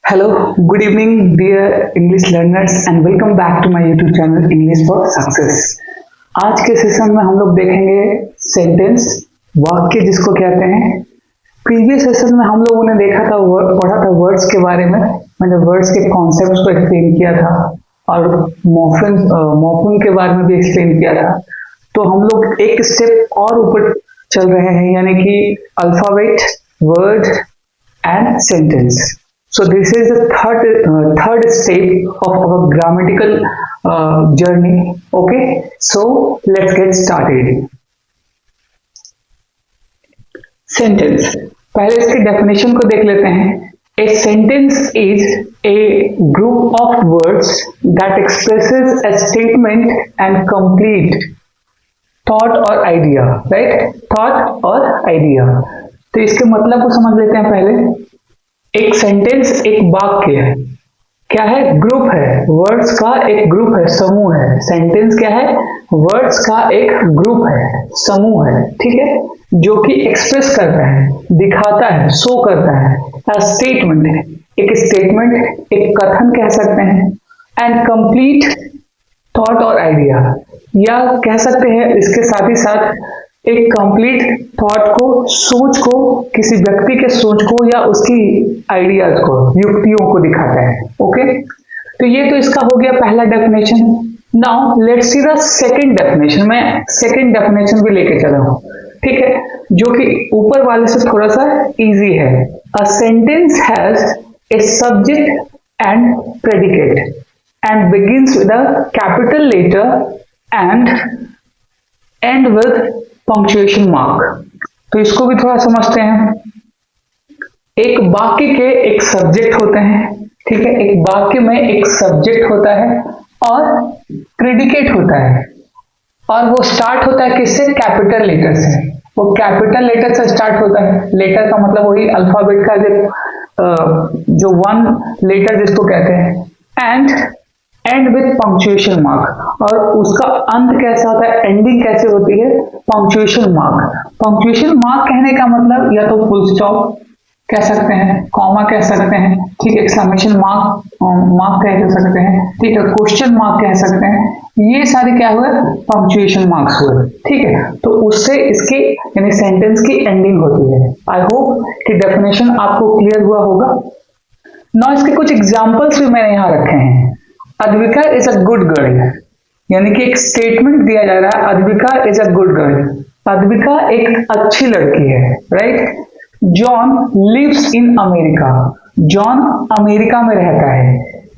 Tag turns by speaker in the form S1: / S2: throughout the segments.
S1: Hello, good evening, dear English learners, and welcome back to my YouTube channel English for Success. आज के session में हम लोग देखेंगे सेंटेंस, वाक्य जिसको कहते हैं। प्रीवियस सेशन में हम लोगों ने देखा था, पढ़ा था वर्ड्स के बारे में, मैंने वर्ड्स के कॉन्सेप्ट्स को एक्सप्लेन किया था और मॉर्फिम के बारे में भी एक्सप्लेन किया था। तो हम लोग एक स्टेप और ऊपर चल रहे हैं, यानी कि alphabet, word and sentence. So this is the third step of our grammatical journey. Okay, so let's get started. Sentence. पहले इसकी definition को देख लेते हैं. A sentence is a group of words that expresses a statement and complete thought or idea. Right? Thought or idea. तो इसके मतलब को समझ लेते हैं पहले. एक सेंटेंस एक वाक्य है, क्या है? ग्रुप है, वर्ड्स का एक ग्रुप है, समूह है. सेंटेंस क्या है? वर्ड्स का एक ग्रुप है, समूह है, ठीक है, जो कि एक्सप्रेस करता है, दिखाता है, शो करता है. स्टेटमेंट है, एक स्टेटमेंट, एक कथन कह सकते हैं. एंड कंप्लीट थॉट और आइडिया, या कह सकते हैं इसके साथ ही साथ एक कंप्लीट थॉट को, सोच को, किसी व्यक्ति के सोच को या उसकी आइडियाज को, युक्तियों को दिखाता है. ओके, तो ये तो इसका हो गया पहला definition. Now let's see the second definition. मैं सेकंड डेफिनेशन भी लेके चला हूं, ठीक है, जो कि ऊपर वाले से थोड़ा सा इजी है. A sentence has a subject and predicate and begins with a capital letter and end with punctuation mark. तो इसको भी थोड़ा समझते हैं. एक वाक्य के एक सब्जेक्ट होते हैं, ठीक है, एक वाक्य में एक सब्जेक्ट होता है और प्रेडिकेट होता है, और वो स्टार्ट होता है किससे? कैपिटल लेटर से. वो कैपिटल लेटर से स्टार्ट होता है. लेटर का मतलब वही अल्फाबेट का जो वन लेटर जिसको कहते हैं. एंड विथ पंक्चुएशन मार्क, और उसका अंत कैसा होता है, एंडिंग कैसे होती है? Punctuation mark. पंक्चुएशन मार्क कहने का मतलब या तो फुल स्टॉप कह सकते हैं, कॉमा कह सकते हैं, ठीक है, एक्सक्लेमेशन मार्क कह सकते हैं, ठीक है, क्वेश्चन मार्क कह सकते हैं. ये सारे क्या हुए? पंक्चुएशन मार्क्स हुए, ठीक है. तो उससे इसकी यानी सेंटेंस की एंडिंग होती है. आई होप कि डेफिनेशन आपको क्लियर हुआ होगा. ना इसके कुछ एग्जाम्पल्स भी मैंने यहाँ रखे हैं. Advika is a good girl, यानी कि एक स्टेटमेंट दिया जा रहा है, Advika is a good girl. Advika एक अच्छी लड़की है, right. John lives in America, John America में रहता है.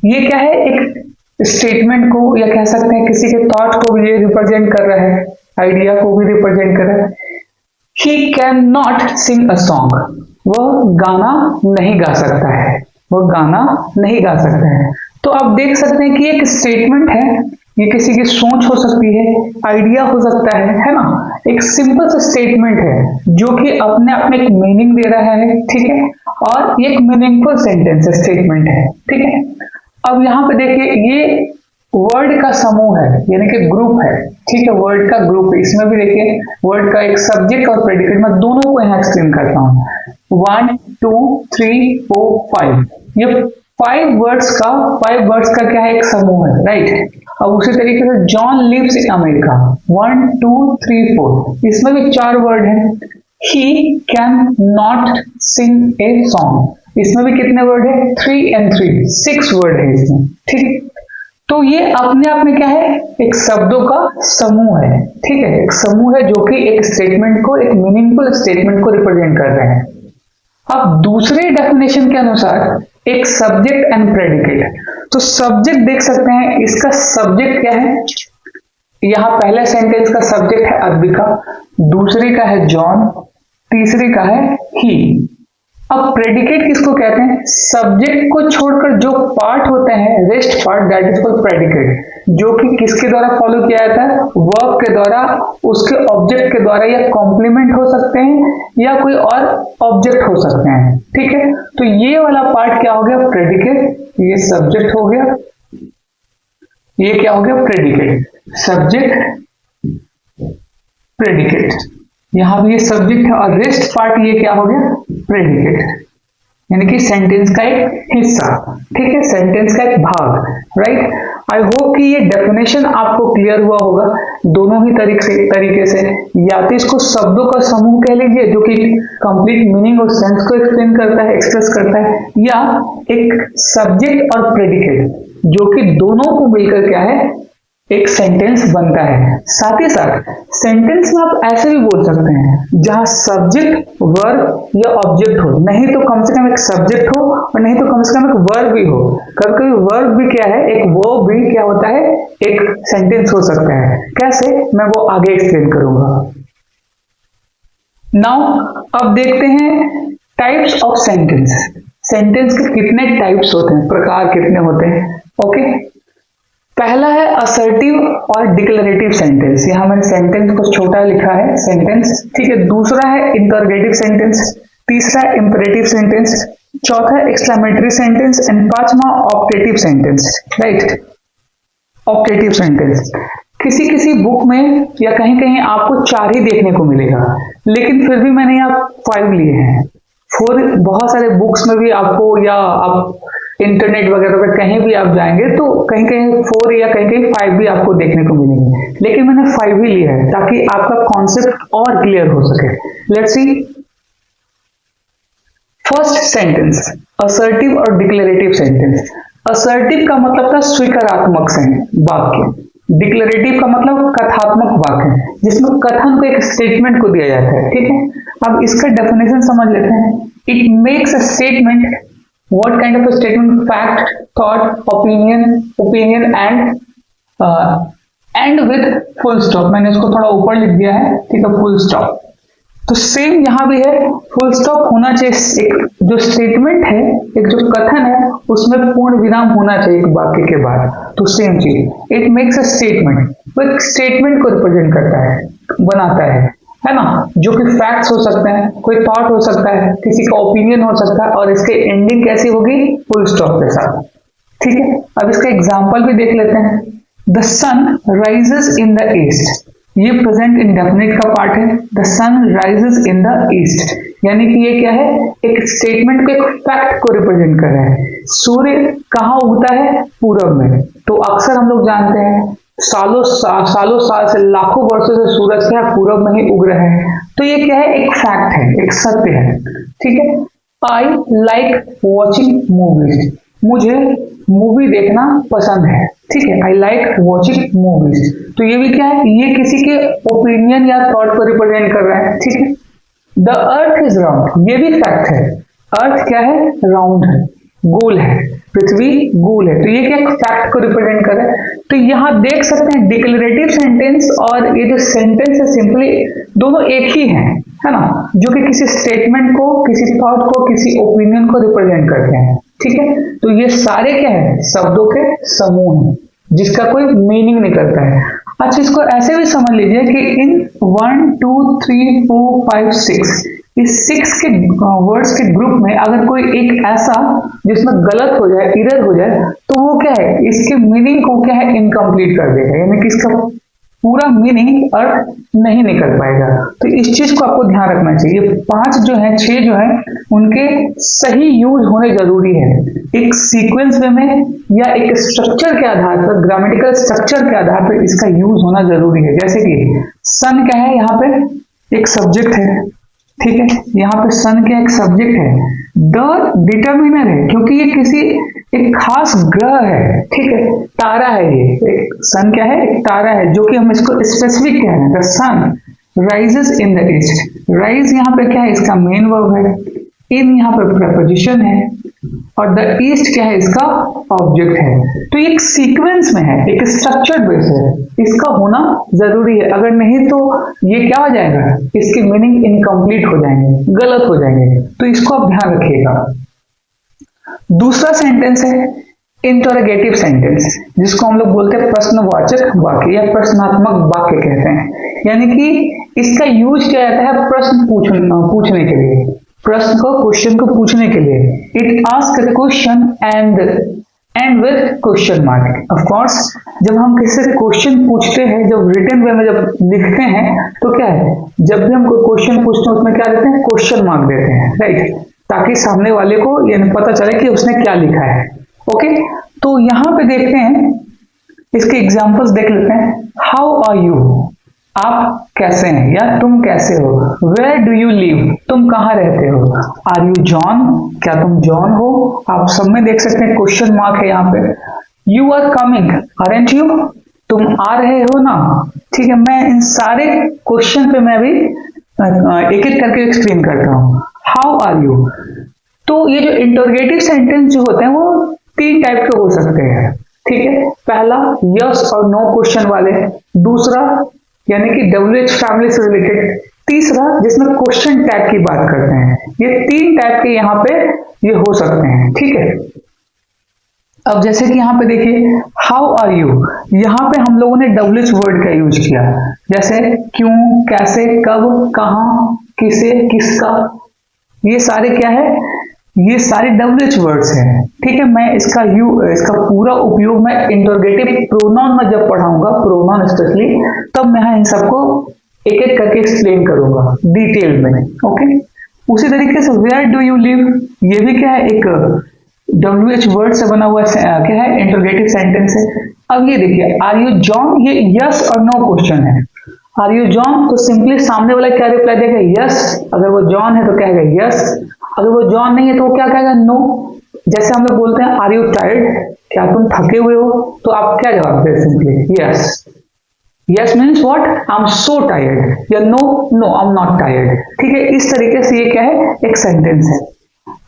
S1: ये क्या है? एक स्टेटमेंट को, या कह सकते हैं किसी के थॉट को भी ये रिप्रेजेंट कर रहा है, आइडिया को भी रिप्रेजेंट कर रहा है. He can not sing a song, वह गाना नहीं गा सकता है, वह गाना नहीं गा सकता है. तो आप देख सकते हैं कि एक स्टेटमेंट है, ये किसी की सोच हो सकती है, आइडिया हो सकता है ना. एक सिंपल सा स्टेटमेंट है जो कि अपने आप में एक मीनिंग दे रहा है, ठीक है, और एक मीनिंगफुल सेंटेंस स्टेटमेंट है, ठीक है. अब यहाँ पे देखिए, ये वर्ड का समूह है, यानी कि ग्रुप है, ठीक है, वर्ड का ग्रुप है. इसमें भी देखिए वर्ड का एक सब्जेक्ट और प्रेडिकेट, मैं दोनों को यहाँ एक्सप्लेन करता हूँ. 1 2 3 4 5, ये 5 वर्ड्स का क्या है? एक समूह है, राइट. अब उसी तरीके से जॉन लिव्स इन अमेरिका, 1 2 3 4, इसमें भी 4 वर्ड हैं. He can not sing a song, इसमें भी कितने वर्ड है? 3 and 3, 6 वर्ड है इसमें, ठीक. तो ये अपने आप में क्या है? एक शब्दों का समूह है, ठीक है, एक समूह है जो कि एक स्टेटमेंट को, एक मीनिंगफुल स्टेटमेंट को रिप्रेजेंट कर रहे हैं. अब दूसरे डेफिनेशन के अनुसार एक सब्जेक्ट एंड प्रेडिकेट. तो सब्जेक्ट देख सकते हैं, इसका सब्जेक्ट क्या है? यहाँ पहले सेंटेंस का सब्जेक्ट है अद्विका, दूसरे का है जॉन, तीसरे का है ही. अब प्रेडिकेट किसको कहते हैं? सब्जेक्ट को छोड़कर जो पार्ट होते हैं, rest part, that is called predicate, जो कि किसके द्वारा फॉलो किया जाता है? वर्ब के द्वारा, उसके ऑब्जेक्ट के द्वारा, या कॉम्प्लीमेंट हो सकते हैं या कोई और ऑब्जेक्ट हो सकते हैं, ठीक है. तो ये वाला पार्ट क्या हो गया? प्रेडिकेट. ये सब्जेक्ट हो गया, ये क्या हो गया? प्रेडिकेट. सब्जेक्ट, प्रेडिकेट, यहां भी ये सब्जेक्ट है, और रेस्ट पार्ट ये क्या हो गया? प्रेडिकेट. यानी कि सेंटेंस का एक हिस्सा, ठीक है, सेंटेंस का एक भाग, राइट। आई होप कि ये डेफिनेशन आपको क्लियर हुआ होगा दोनों ही तरीके से। या तो इसको शब्दों का समूह कह लीजिए जो कि कंप्लीट मीनिंग और सेंस को एक्सप्लेन करता है, एक्सप्रेस करता है, या एक सब्जेक्ट और प्रेडिकेट जो कि दोनों को मिलकर क्या है, एक सेंटेंस बनता है। साथ ही साथ सेंटेंस में आप ऐसे भी बोल सकते हैं जहां सब्जेक्ट वर्ब या ऑब्जेक्ट हो, नहीं तो कम से कम एक सब्जेक्ट हो और नहीं तो कम से कम एक वर्ब भी हो। कभी कभी वर्ब भी क्या है, एक वर्ब भी क्या होता है, एक सेंटेंस हो सकता है। कैसे, मैं वो आगे एक्सप्लेन करूंगा। नाउ अब देखते हैं टाइप्स ऑफ सेंटेंस। सेंटेंस के कितने टाइप्स होते हैं, प्रकार कितने होते हैं। ओके, पहला है असर्टिव और डिक्लेरेटिव सेंटेंस। यहां मैंने सेंटेंस को छोटा लिखा है, सेंटेंस, ठीक है। दूसरा है इंटरोगेटिव सेंटेंस, तीसरा है इंपरेटिव सेंटेंस, चौथा है एक्सक्लेमेटरी सेंटेंस एंड पांचवा optative sentence, right. Optative sentence किसी बुक में या कहीं कहीं आपको 4 ही देखने को मिलेगा, लेकिन फिर भी मैंने यहाँ 5 लिए हैं। 4 बहुत सारे बुक्स में भी आपको, या आप इंटरनेट वगैरह पे कहीं भी आप जाएंगे तो कहीं कहीं 4 या कहीं कहीं 5 भी आपको देखने को मिलेंगे, लेकिन मैंने 5 ही लिया है ताकि आपका कॉन्सेप्ट और क्लियर हो सके। Let's see first sentence, assertive और डिक्लेरेटिव सेंटेंस। असर्टिव का मतलब था स्वीकारात्मक वाक्य, डिक्लेरेटिव का मतलब कथात्मक वाक्य जिसमें कथन को एक स्टेटमेंट को दिया जाता है, ठीक है। अब इसका डेफिनेशन समझ लेते हैं। It makes a statement, what kind of a statement, fact, thought, opinion and with full stop। मैंने इसको थोड़ा ऊपर लिख दिया है, ठीक है, full stop। तो सेम यहां भी है, फुल स्टॉप होना चाहिए। एक जो स्टेटमेंट है, एक जो कथन है, उसमें पूर्ण विराम होना चाहिए एक वाक्य के बाद। तो सेम चीज, इट मेक्स अ स्टेटमेंट, वो एक स्टेटमेंट को रिप्रेजेंट करता है, बनाता है ना, जो कि फैक्ट्स हो सकते हैं, कोई थॉट हो सकता है, किसी का ओपिनियन हो सकता है, और इसके एंडिंग कैसी होगी, फुल स्टॉप के साथ, ठीक है। अब इसका एग्जांपल भी देख लेते हैं। The sun rises in the east, ये प्रेजेंट इंडेफिनिट का पार्ट है। The sun rises in the east, यानी कि ये क्या है, एक स्टेटमेंट को, एक फैक्ट को रिप्रेजेंट कर रहा है। सूर्य कहाँ उगता है, पूरब में। तो अक्सर हम लोग जानते हैं सालों साल से, लाखों वर्षों से सूरज क्या है, पूरब में ही उग रहा है। तो ये क्या है, एक फैक्ट है, एक सत्य है, ठीक है। आई लाइक वॉचिंग मूवीज, मुझे मूवी देखना पसंद है, ठीक है। आई लाइक वॉचिंग मूवीज, तो ये भी क्या है, ये किसी के ओपिनियन या थॉट को रिप्रेजेंट कर रहा है, ठीक है। द अर्थ इज राउंड, ये भी फैक्ट है। अर्थ क्या है, राउंड है, गोल है, पृथ्वी गोल है, तो ये क्या फैक्ट को रिप्रेजेंट कर रहा है। तो यहां देख सकते हैं डिक्लेरेटिव सेंटेंस और ये जो सेंटेंस है सिंपली दोनों एक ही है ना, जो कि किसी स्टेटमेंट को, किसी थॉट को, किसी ओपिनियन को रिप्रेजेंट करते हैं, ठीक है। तो ये सारे क्या है, शब्दों के समूह हैं जिसका कोई मीनिंग निकलता है। अच्छा, इसको ऐसे भी समझ लीजिए कि इन 1 2 3 4 5 6 इस 6 के वर्ड्स के ग्रुप में अगर कोई एक ऐसा जिसमें गलत हो जाए, एरर हो जाए, तो वो क्या है, इसके मीनिंग को क्या है, इनकम्प्लीट कर देगा, यानी कि इसका पूरा मीनिंग अर्थ नहीं निकल पाएगा। तो इस चीज को आपको ध्यान रखना चाहिए। 5 जो है, 6 जो है, उनके सही यूज होने जरूरी है, एक सीक्वेंस वे में या एक स्ट्रक्चर के आधार पर, ग्रामेटिकल स्ट्रक्चर के आधार पर इसका यूज होना जरूरी है। जैसे कि सन क्या है, यहाँ पे एक सब्जेक्ट है, ठीक है, यहाँ पे सन क्या एक सब्जेक्ट है। द डिटर्मिनर है क्योंकि ये किसी एक खास ग्रह है, ठीक है, तारा है, ये एक सन क्या है, एक तारा है, जो कि हम इसको स्पेसिफिक कह रहे हैं। The sun rises in the east, rise यहाँ पे क्या है, इसका मेन वर्ब है, इन यहाँ पे प्रपोजिशन है, और द ईस्ट क्या है, इसका ऑब्जेक्ट है। तो एक सीक्वेंस में है, एक स्ट्रक्चर्ड बेस है, इसका होना जरूरी है। अगर नहीं तो ये क्या हो जाएगा, इसकी मीनिंग इनकम्प्लीट हो जाएंगे, गलत हो जाएंगे, तो इसको आप ध्यान रखिएगा। दूसरा सेंटेंस है इंटरोगेटिव सेंटेंस, जिसको हम लोग बोलते हैं प्रश्नवाचक वाक्य या प्रश्नात्मक वाक्य कहते हैं। यानी कि इसका यूज किया जाता है प्रश्न पूछने के लिए, प्रश्न को, क्वेश्चन को पूछने के लिए। It ask a question and with question mark. Of course जब हम किसी से क्वेश्चन पूछते हैं, जब रिटन वे में जब लिखते हैं, तो क्या है, जब भी हम कोई क्वेश्चन पूछते हैं उसमें क्या देते हैं, क्वेश्चन मार्क देते हैं, राइट। ताकि सामने वाले को ये पता चले कि उसने क्या लिखा है। ओके, तो यहाँ पे देखते हैं, इसके एग्जांपल्स देख लेते हैं। हाउ आर यू, आप कैसे हैं या तुम कैसे हो। वेयर डू यू लिव, तुम कहाँ रहते हो। आर यू जॉन, क्या तुम जॉन हो। आप सब में देख सकते हैं क्वेश्चन मार्क है यहाँ पे। You are coming, aren't you, तुम आ रहे हो ना। ठीक है, मैं इन सारे क्वेश्चन पे मैं भी एक एक करके एक्सप्लेन करता हूँ। हाउ आर यू, तो ये जो इंटरोगेटिव सेंटेंस जो होते हैं वो 3 टाइप के हो सकते हैं। ठीक है, पहला यस और नो क्वेश्चन वाले, दूसरा यानी कि WH फैमिली से रिलेटेड, तीसरा जिसमें क्वेश्चन टैग की बात करते हैं। ये 3 टाइप के यहाँ पे ये हो सकते हैं। ठीक है, अब जैसे कि यहाँ पे देखिए हाउ आर यू, यहाँ पे हम लोगों ने WH वर्ड का यूज किया, जैसे क्यों, कैसे, कब, कहाँ, किसे, किसका, ये सारे क्या है, ये सारे WH वर्ड्स हैं। ठीक है, मैं इसका पूरा उपयोग मैं इंटरोगेटिव प्रोनाउन में जब पढ़ाऊंगा, प्रोनाउन स्पेशली, तब मैं इन सबको एक एक करके एक्सप्लेन करूंगा डिटेल में। ओके, उसी तरीके से वेयर डू यू लिव, ये भी क्या है, एक WH वर्ड से बना हुआ क्या है, इंटरोगेटिव सेंटेंस है। अब ये देखिए आर यू जॉन, ये यस और नो क्वेश्चन है। आर यू जॉन, तो सिंपली सामने वाला क्या रिप्लाई देगा, यस। अगर वो जॉन है तो कहेगा यस, अगर वो जॉन नहीं है तो वो क्या कहेगा, नो। जैसे हम लोग बोलते हैं आर यू टायर्ड, क्या तुम थके हुए हो, तो आप क्या जवाब देते, simply yes. Yes means what, I am so tired, या no, no I am not tired. ठीक है, इस तरीके से ये क्या है, एक सेंटेंस है।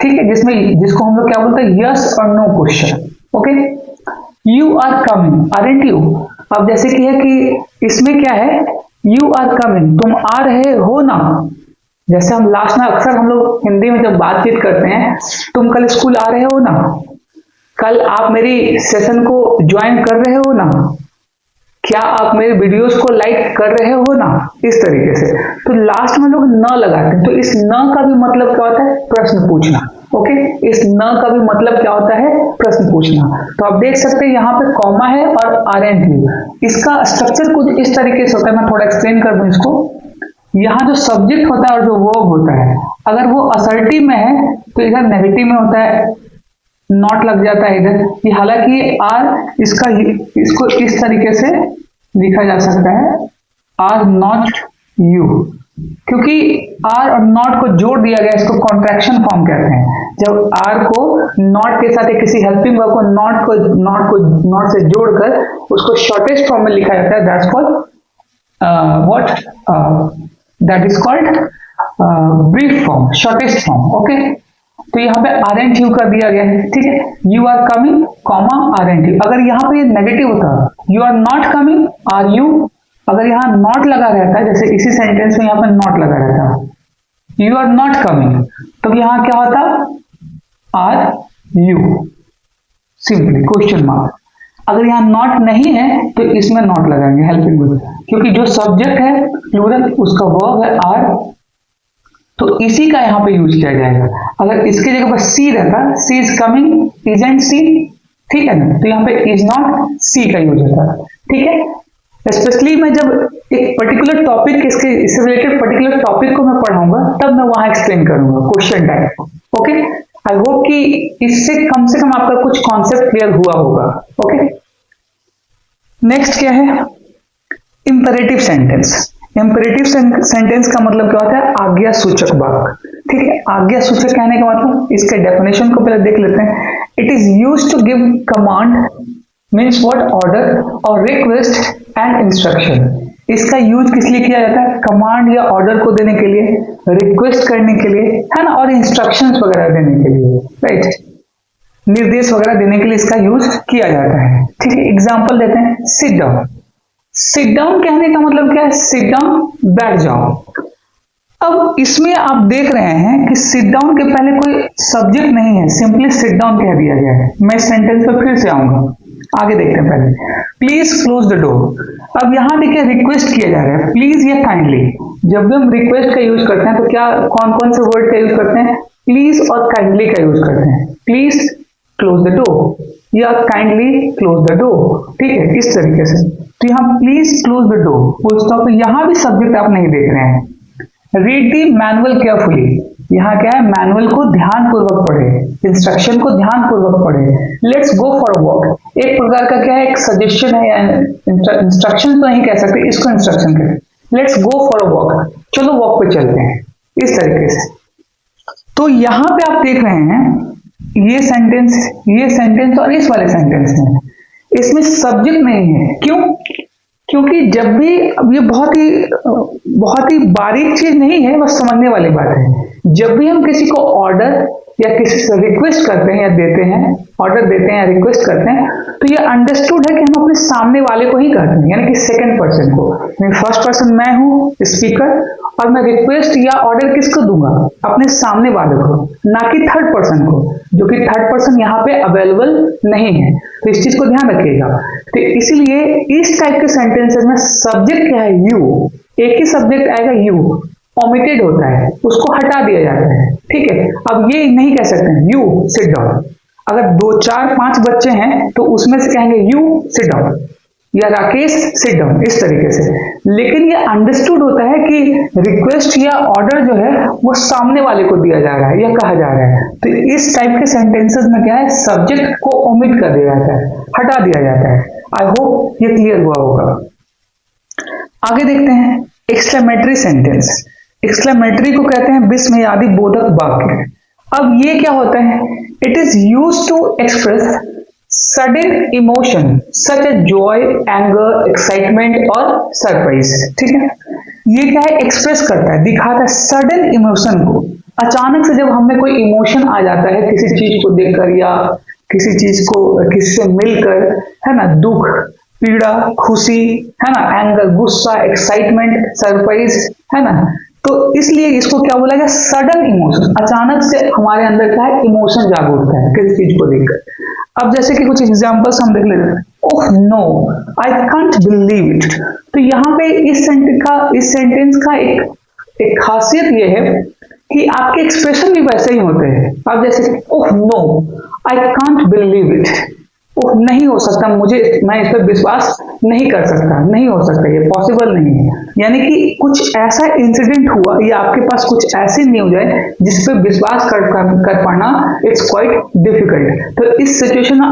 S1: ठीक है, जिसको हम लोग क्या बोलते हैं, यस और no question. Okay, you are coming, aren't you. अब जैसे कि है कि इसमें क्या है, यू आर कमिंग, तुम आ रहे हो ना। जैसे हम लास्ट में अक्सर हम लोग हिंदी में जब बातचीत करते हैं, तुम कल स्कूल आ रहे हो ना, कल आप मेरी सेशन को ज्वाइन कर रहे हो ना, क्या आप मेरे वीडियोस को लाइक कर रहे हो ना, इस तरीके से। तो लास्ट में लोग न लगाते हैं, तो इस न का भी मतलब क्या होता है, प्रश्न पूछना। ओके, इस न का भी मतलब क्या होता है, प्रश्न पूछना। तो आप देख सकते हैं यहाँ पे कॉमा है और आरंट यू, इसका स्ट्रक्चर कुछ इस तरीके से होता है। मैं थोड़ा एक्सप्लेन कर दूं इसको। यहाँ जो सब्जेक्ट होता है और जो वर्ब होता है, अगर वो असर्टिव में है तो इधर नेगेटिव में होता है, नॉट लग जाता है इधर। ये हालांकि आर इसको इस तरीके से लिखा जा सकता है, आर नॉट यू, क्योंकि आर और नॉट को जोड़ दिया गया, इसको कॉन्ट्रैक्शन फॉर्म कहते हैं। जब आर को नॉट के साथ किसी हेल्पिंग वर्ब को नॉट से जोड़कर उसको शॉर्टेस्ट फॉर्म में लिखा जाता है, that's called that is called brief form, shortest form. Okay, तो यहाँ पे आरंट यू कर दिया गया है। ठीक है, you are coming comma aren't you. अगर यहाँ पे ये नेगेटिव होता, you are not coming are you, अगर यहाँ नॉट लगा रहता है, जैसे इसी सेंटेंस में यहाँ पे नॉट लगा रहता, यू आर नॉट कमिंग, तो यहाँ क्या होता, are you, simply question mark. अगर यहाँ नॉट नहीं है तो इसमें नॉट लगाएंगे, हेल्पिंग वर्ब, क्योंकि जो सब्जेक्ट है प्लूरल, उसका वर्ब है आर, तो इसी का यहाँ पे यूज किया जाएगा। अगर इसके जगह पर सी रहता, सी इज कमिंग, इजंट सी, ठीक है ना, तो यहाँ पे इज नॉट, सी का यूज होता है। ठीक है, स्पेशली मैं जब एक पर्टिकुलर टॉपिक, इससे रिलेटेड पर्टिकुलर टॉपिक को मैं पढ़ाऊंगा, तब मैं वहां एक्सप्लेन करूंगा question type. Okay, I hope कि इससे कम आपका कुछ कॉन्सेप्ट क्लियर हुआ होगा। ओके, नेक्स्ट क्या है, इंपेरेटिव सेंटेंस। इंपेरेटिव सेंटेंस का मतलब क्या होता है, आज्ञा सूचक वाक्य। ठीक है, आज्ञा सूचक कहने का मतलब, इसके डेफिनेशन को पहले देख लेते हैं। It is used to give command, means what, order और रिक्वेस्ट एंड इंस्ट्रक्शन। इसका यूज किस लिए किया जाता है, कमांड या ऑर्डर को देने के लिए, रिक्वेस्ट करने के लिए, है ना, और इंस्ट्रक्शंस वगैरह देने के लिए, राइट, निर्देश वगैरह देने के लिए इसका यूज किया जाता है। ठीक है, एग्जांपल देते हैं, सिट डाउन। सिट डाउन कहने का मतलब क्या है, सिट डाउन, बैठ जाओ। अब इसमें आप देख रहे हैं कि सिट डाउन के पहले कोई सब्जेक्ट नहीं है, सिंपली सिट डाउन कह दिया गया है। मैं इस सेंटेंस पर फिर से आऊंगा, आगे देखते हैं। पहले प्लीज क्लोज द डोर। अब यहाँ देखिए रिक्वेस्ट किया जा रहा है, प्लीज या काइंडली। जब भी हम रिक्वेस्ट का यूज करते हैं तो क्या कौन कौन से वर्ड का यूज करते हैं, प्लीज और काइंडली का यूज करते हैं। प्लीज क्लोज द डोर या काइंडली क्लोज द डोर। ठीक है, इस तरीके से। तो यहाँ please close the door, full stop. यहाँ भी सब्जेक्ट आप नहीं देख रहे हैं। रीड दी मैनुअल केयरफुली, यहाँ क्या है, मैनुअल को ध्यान पूर्वक पढ़े, इंस्ट्रक्शन को ध्यान पूर्वक पढ़े। Let's go for a walk एक प्रकार का क्या है, एक सजेशन है, या इंस्ट्रक्शन तो नहीं कह सकते, इसको इंस्ट्रक्शन कहें। Let's go for a walk, चलो वॉक पे चलते हैं, इस तरीके से। तो यहाँ पे आप देख रहे हैं ये सेंटेंस और इस वाले सेंटेंस में इसमें सब्जेक्ट नहीं है। क्यों? क्योंकि जब भी, अब ये बहुत ही बारीक चीज नहीं है, बस समझने वाली बात है। जब भी हम किसी को ऑर्डर या किसी से रिक्वेस्ट करते हैं या देते हैं, ऑर्डर देते हैं या रिक्वेस्ट करते हैं, तो ये अंडरस्टूड है कि हम अपने सामने वाले को ही करते हैं, यानी कि सेकंड पर्सन को। फर्स्ट पर्सन मैं हूं स्पीकर, और मैं रिक्वेस्ट या ऑर्डर किसको दूंगा, अपने सामने वाले को, ना कि थर्ड पर्सन को, जो कि थर्ड पर्सन यहाँ पे अवेलेबल नहीं है। तो इस चीज को ध्यान रखिएगा। तो इसलिए इस टाइप के सेंटेंसेस में सब्जेक्ट क्या है, यू, एक ही सब्जेक्ट आएगा, यू ओमिटेड होता है, उसको हटा दिया जाता है। ठीक है, अब ये नहीं कह सकते यू सिट डाउन। अगर 2, 4, 5 बच्चे हैं तो उसमें से कहेंगे यू सिट डाउन या राकेश सिट डाउन, इस तरीके से। लेकिन ये अंडरस्टूड होता है कि रिक्वेस्ट या ऑर्डर जो है वो सामने वाले को दिया जा रहा है या कहा जा रहा है। तो इस टाइप के सेंटेंसेस में क्या है, सब्जेक्ट को ओमिट कर दिया जाता है, हटा दिया जाता है। आई होप ये क्लियर हुआ होगा। आगे देखते हैं एक्सक्लेमेटरी सेंटेंस। एक्सक्लेमेटरी को कहते हैं विस्मयादि बोधक वाक्य। अब ये क्या होता है, it is used to express sudden emotion such as joy, anger, excitement और सरप्राइज। ठीक है, ये क्या है, एक्सप्रेस करता है, दिखाता है सडन इमोशन को। अचानक से जब हमें कोई इमोशन आ जाता है किसी चीज को देखकर या किसी चीज को किसी से मिलकर, है ना, दुख, पीड़ा, खुशी, है ना, एंगर, गुस्सा, एक्साइटमेंट, सरप्राइज, है ना। तो इसलिए इसको क्या बोला गया, सडन इमोशन। अचानक से हमारे अंदर क्या है, इमोशन जाग उठता है किसी चीज को देखकर। अब जैसे कि कुछ एग्जांपल्स हम देख लेते हैं। Oh no, I can't believe it. तो यहाँ पे इस सेंटेंस का एक खासियत ये है कि आपके एक्सप्रेशन भी वैसे ही होते हैं। अब जैसे oh no, I can't believe it, नहीं हो सकता, मैं इस पर विश्वास नहीं कर सकता, नहीं हो सकता, ये पॉसिबल नहीं है। यानी कि कुछ ऐसा इंसिडेंट हुआ या आपके पास कुछ ऐसी न्यूज है जिस पे विश्वास कर पाना इट्स क्वाइट डिफिकल्ट। तो इस सिचुएशन में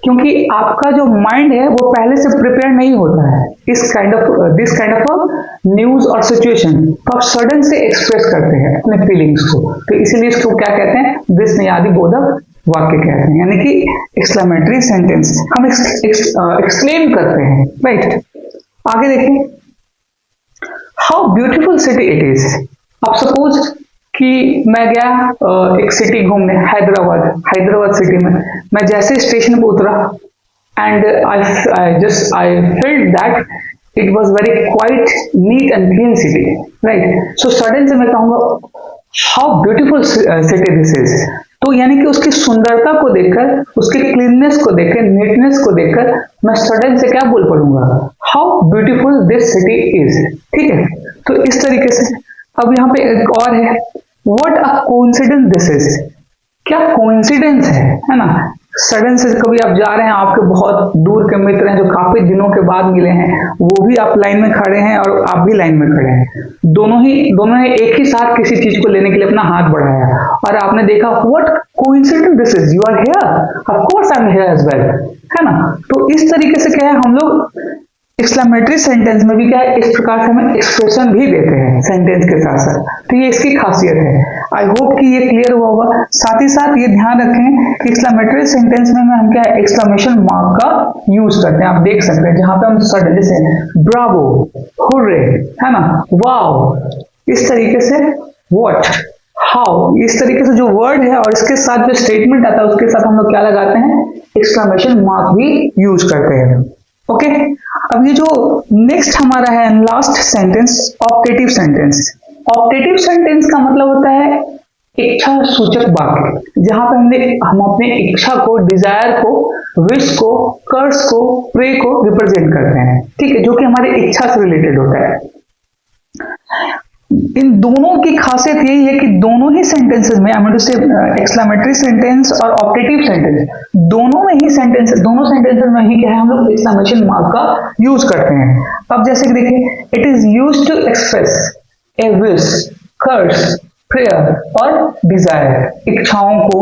S1: क्योंकि आपका जो माइंड है वो पहले से प्रिपेयर नहीं होता है दिस काइंड ऑफ न्यूज और सिचुएशन, तो आप सडन से एक्सप्रेस करते हैं अपने फीलिंग्स को। तो इसीलिए इसको क्या कहते हैं, विस्मयादि बोधक वाक्य कहते हैं, यानी कि एक्सक्लेमेटरी सेंटेंस हम एक्सप्लेन करते हैं, राइट। आगे देखिए, how beautiful city it is. अब सपोज कि मैं गया एक सिटी घूमने, हैदराबाद सिटी में। मैं जैसे स्टेशन पे उतरा and I field that it was very quite neat and clean city, right. So sudden से मैं कहूंगा how beautiful city this is. तो यानी कि उसकी सुंदरता को देखकर, उसके क्लीननेस को देखकर, नीटनेस को देखकर मैं सडन से क्या बोल पड़ूंगा, how beautiful this city is. ठीक है, तो इस तरीके से। अब यहाँ पे एक और है, what a coincidence this is. क्या कोइंसिडेंस है ना। सडन से कभी आप जा रहे हैं, आपके बहुत दूर के मित्र हैं जो काफी दिनों के बाद मिले हैं, वो भी आप लाइन में खड़े हैं और आप भी लाइन में खड़े हैं, दोनों ने एक ही साथ किसी चीज को लेने के लिए अपना हाथ बढ़ाया और आपने देखा what coincidence this is, you are here, of course I am here as well, है ना। तो इस तरीके से क्या है, हम लोग एक्सक्लेमेटरी सेंटेंस में भी क्या है, इस प्रकार से हम एक्सप्रेशन भी देते हैं सेंटेंस के साथ साथ। तो ये इसकी खासियत है। आई होप कि ये क्लियर हुआ होगा। साथ ही साथ ये ध्यान रखें कि एक्सक्लेमेटरी सेंटेंस में हम क्या है, एक्सक्लेमेशन मार्क का यूज करते हैं। आप देख सकते हैं जहां पे हम सडन जैसे ब्रावो, हुर्रे, है ना, वाओ, इस तरीके से व्हाट, हाउ, इस तरीके से जो वर्ड है और इसके साथ जो स्टेटमेंट आता है उसके साथ हम लोग क्या लगाते हैं, एक्सक्लेमेशन मार्क भी यूज करते हैं। ओके, अब ये जो नेक्स्ट हमारा है last sentence, optative sentence. Optative sentence का मतलब होता है इच्छा सूचक वाक्य, जहां पे हम अपने इच्छा को, डिजायर को, विश को, कर्स को, प्रे को रिप्रेजेंट करते हैं। ठीक है, जो कि हमारी इच्छा से रिलेटेड होता है। इन दोनों की खासियत यही है कि दोनों ही सेंटेंसेस में, एक्सक्लेमेटरी सेंटेंस और ऑप्टेटिव सेंटेंस, दोनों सेंटेंसेस में ही क्या है, हम लोग एक्सक्लेमेशन मार्क का यूज करते हैं। अब जैसे कि देखिए, it is used to express a wish, curse, prayer और डिजायर, इच्छाओं को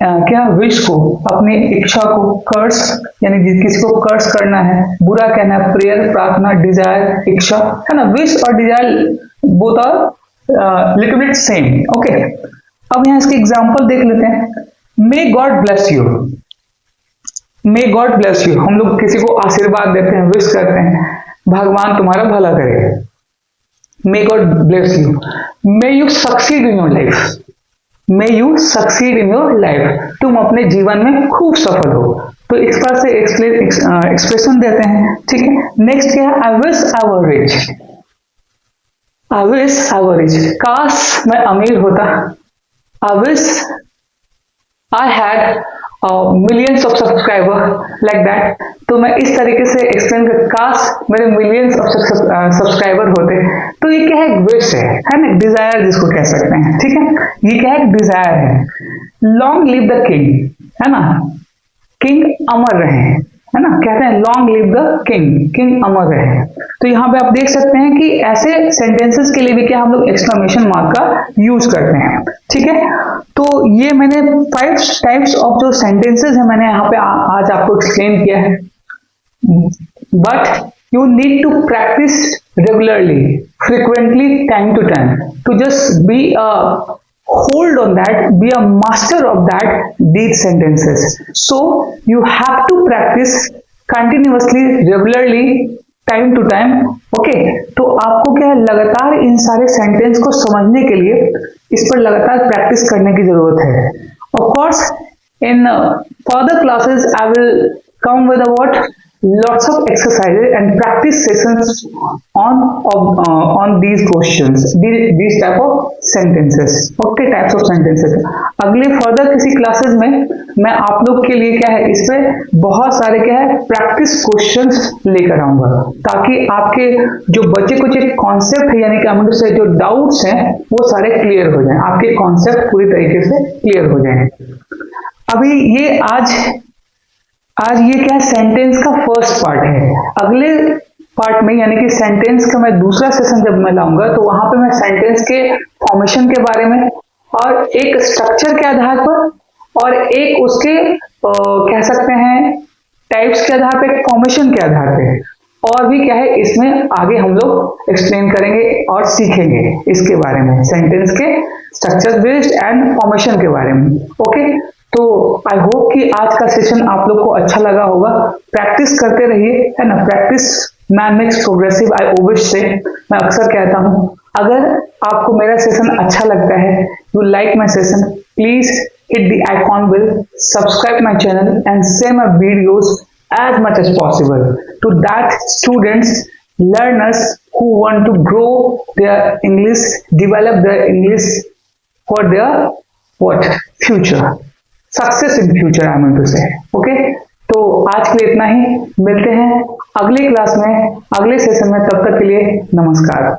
S1: क्या विश को, अपनी इच्छा को कर्स यानी किसी को कर्स करना है, बुरा कहना है, प्रेयर प्रार्थना, डिजायर इच्छा, है ना। विश और desire both are little bit same. Okay, अब यहाँ इसके एग्जांपल देख लेते हैं। May God bless you, may God bless you, हम लोग किसी को आशीर्वाद देते हैं, विश करते हैं, भगवान तुम्हारा भला करे। मे God bless you. May you succeed in your life, may you succeed in your life, तुम अपने जीवन में खूब सफल हो। तो इस बार से एक्सप्रेशन देते हैं, ठीक है। नेक्स्ट क्या है, I wish I were rich, I wish I were rich, काश मैं अमीर होता। I wish I had millions of subscriber like that. तो मैं इस तरीके से एक्सप्लेन कर, काश मेरे मिलियंस ऑफ सब्सक्राइबर होते। तो ये क्या है, एक विश है ना, डिजायर जिसको कह सकते हैं, ठीक है। ये क्या है, डिजायर है। लॉन्ग लिव द किंग, है ना, किंग अमर रहे, है ना, कहते हैं long live the king, king अमर रहे। तो यहाँ पे आप देख सकते हैं कि ऐसे सेंटेंसेस के लिए भी क्या हम लोग एक्सक्लेमेशन मार्क का यूज करते हैं, ठीक है। तो ये मैंने 5 टाइप्स ऑफ जो सेंटेंसेस है मैंने यहाँ पे आज आपको एक्सप्लेन किया है। But you need to practice regularly, frequently, time to time, to just be a hold on that, be a master of that these sentences. So you have to practice continuously, regularly, time to time. Okay, तो आपको क्या है, लगातार इन सारे sentence को समझने के लिए इस पर लगातार प्रैक्टिस करने की जरूरत है। Of course, in further classes I will come with a what, lots of exercises and practice sessions on these questions, these type of sentences, okay, types of sentences। अगले फर्दर किसी क्लासेस में मैं आप लोग के लिए क्या है, इस पे बहुत सारे क्या है प्रैक्टिस क्वेश्चंस लेकर आऊंगा, ताकि आपके जो बचे कुछ कॉन्सेप्ट है, यानी कि हम से जो डाउट्स हैं वो सारे क्लियर हो जाएं, आपके कॉन्सेप्ट पूरी तरीके से क्लियर हो जाएं। अभी ये आज ये क्या है, सेंटेंस का फर्स्ट पार्ट है। अगले पार्ट में यानी कि सेंटेंस का मैं दूसरा सेशन जब मैं लाऊंगा तो वहां पे मैं सेंटेंस के फॉर्मेशन के बारे में और एक स्ट्रक्चर के आधार पर और एक उसके कह सकते हैं टाइप्स के आधार पर, फॉर्मेशन के आधार पे और भी क्या है इसमें आगे हम लोग एक्सप्लेन करेंगे और सीखेंगे इसके बारे में, सेंटेंस के स्ट्रक्चर बेस्ड एंड फॉर्मेशन के बारे में। ओके, तो आई होप कि आज का सेशन आप लोग को अच्छा लगा होगा। प्रैक्टिस करते रहिए, है ना, practice man makes progressive, I always say, मैं अक्सर कहता हूं। अगर आपको मेरा सेशन अच्छा लगता है, you like my session, please hit the icon bell, subscribe my channel and share my videos as much as possible to that students, learners who want to grow their English, develop their English for their what future, success in future I mean to say. Okay, तो आज के लिए इतना ही, मिलते हैं अगली class में, अगले सेशन में, तब तक के लिए नमस्कार।